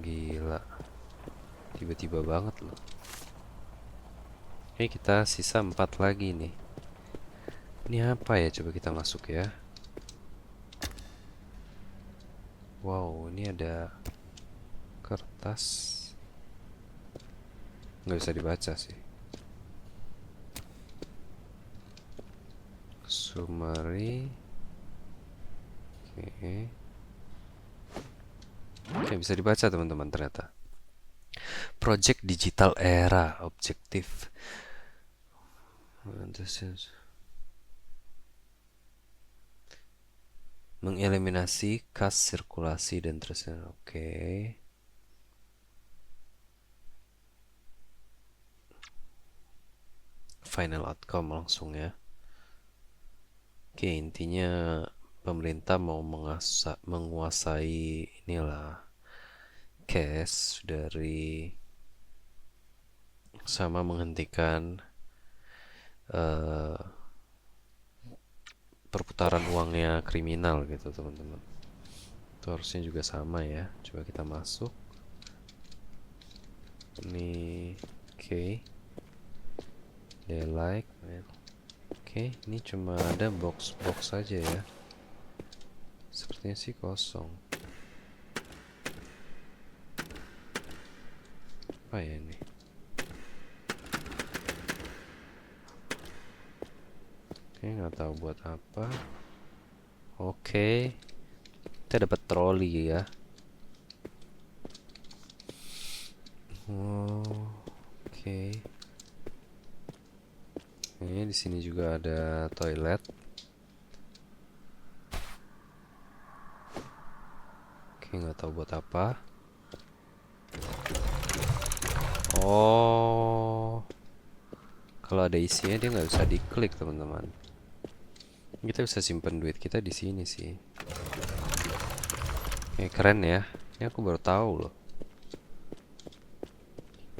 Gila. Tiba-tiba banget loh. Oke, kita sisa 4 lagi nih. Ini apa ya? Coba kita masuk ya. Wow, ini ada kertas. Nggak bisa dibaca sih. Summary. Oke, bisa dibaca teman-teman ternyata. Project Digital Era Objektif. Mengeliminasi kas sirkulasi dan terusnya. Oke. Final outcome langsung ya. Oke, intinya pemerintah mau menguasai inilah cash dari sama menghentikan perputaran uangnya kriminal gitu teman-teman. Itu harusnya juga sama ya. Coba kita masuk. Ini oke. They like. Oke, ini cuma ada box-box saja ya. Sepertinya sih kosong. Apa ya ini? Oke, nggak tahu buat apa. Oke, kita dapat troli ya. Oh, oke. Ini di sini juga ada toilet. Oke, nggak tahu buat apa. Oh, kalau ada isinya dia nggak bisa diklik teman-teman. Kita bisa simpan duit kita di sini sih. Keren ya. Ini aku baru tahu loh.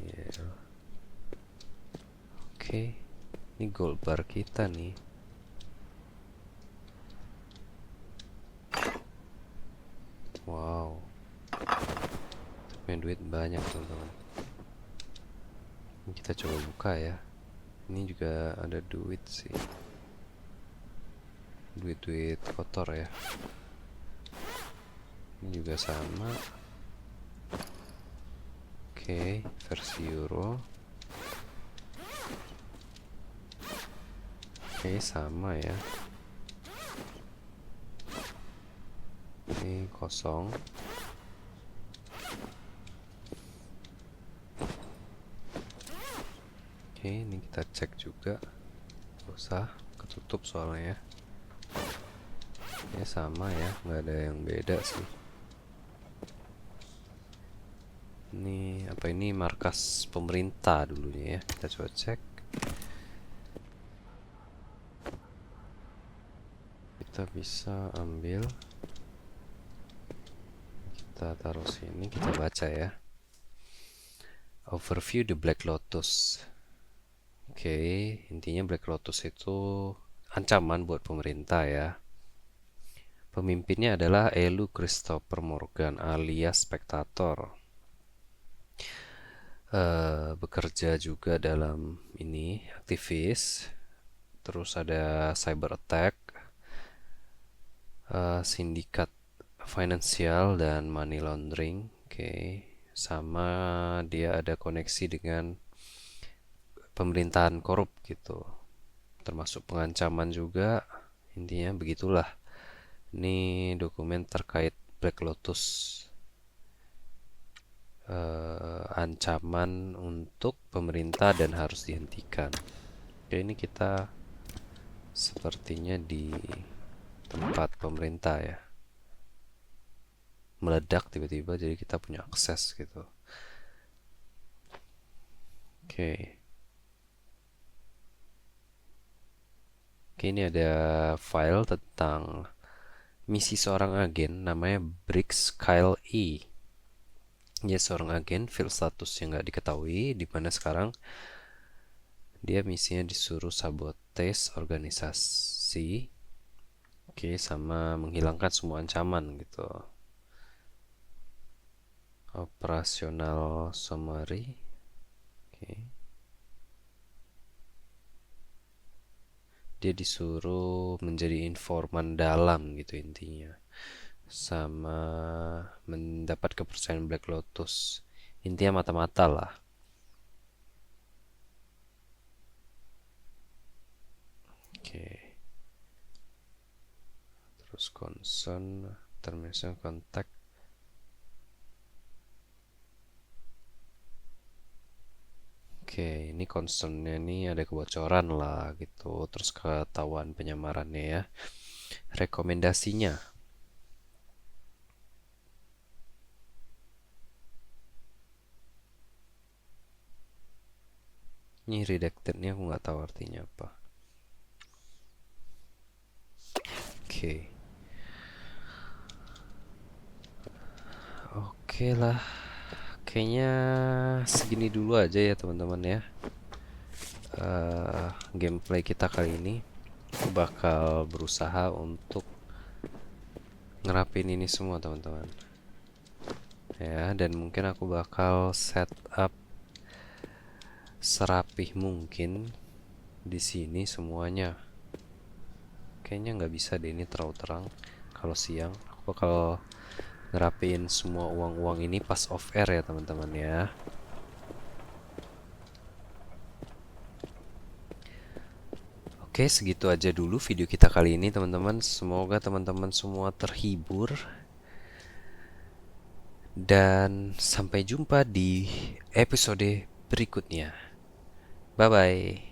Yeah. Oke, ini gold bar kita nih. punya duit banyak teman-teman. Ini kita coba buka ya. Ini juga ada duit sih, duit-duit kotor ya. Ini juga sama. Oke, versi euro. Oke, sama ya. Ini kosong. Oke, ini kita cek juga. Gak usah, ketutup soalnya ya. Ya sama ya, nggak ada yang beda sih. Ini apa, ini markas pemerintah dulunya ya. Kita coba cek. Kita bisa ambil. Kita taruh sini, kita baca ya. Overview the Black Lotus. Oke, intinya Black Lotus itu ancaman buat pemerintah ya. Pemimpinnya adalah Elu Christopher Morgan alias Spectator. Bekerja juga dalam ini, aktivis. Terus ada cyber attack, sindikat finansial dan money laundering. Oke, sama dia ada koneksi dengan pemerintahan korup gitu, termasuk pengancaman juga. Intinya begitulah. Ini dokumen terkait Black Lotus, ancaman untuk pemerintah dan harus dihentikan. Oke, ini kita sepertinya di tempat pemerintah ya, meledak tiba-tiba, jadi kita punya akses gitu. Oke. Oke, ini ada file tentang misi seorang agen namanya Briggs Kyle E. Dia seorang agen, field status yang nggak diketahui, di mana sekarang dia misinya disuruh sabotage organisasi. Oke, sama menghilangkan semua ancaman gitu. Operasional summary. Oke. Dia disuruh menjadi informan dalam gitu intinya, sama mendapat kepercayaan Black Lotus. Intinya mata-mata lah. Oke. Terus concern, termination contact. Oke, ini concernnya nih ada kebocoran lah gitu, terus ketahuan penyamarannya ya. Rekomendasinya, ini redacted nih, aku nggak tahu artinya apa. Oke, oke lah, kayaknya segini dulu aja ya teman-teman ya. Gameplay kita kali ini, aku bakal berusaha untuk ngerapin ini semua teman-teman ya, dan mungkin aku bakal setup serapih mungkin di sini semuanya. Kayaknya nggak bisa deh, ini terlalu terang. Kalau siang aku bakal ngerapin semua uang-uang ini pas off air ya teman-teman ya. Oke, segitu aja dulu video kita kali ini teman-teman. Semoga teman-teman semua terhibur, dan sampai jumpa di episode berikutnya. Bye bye.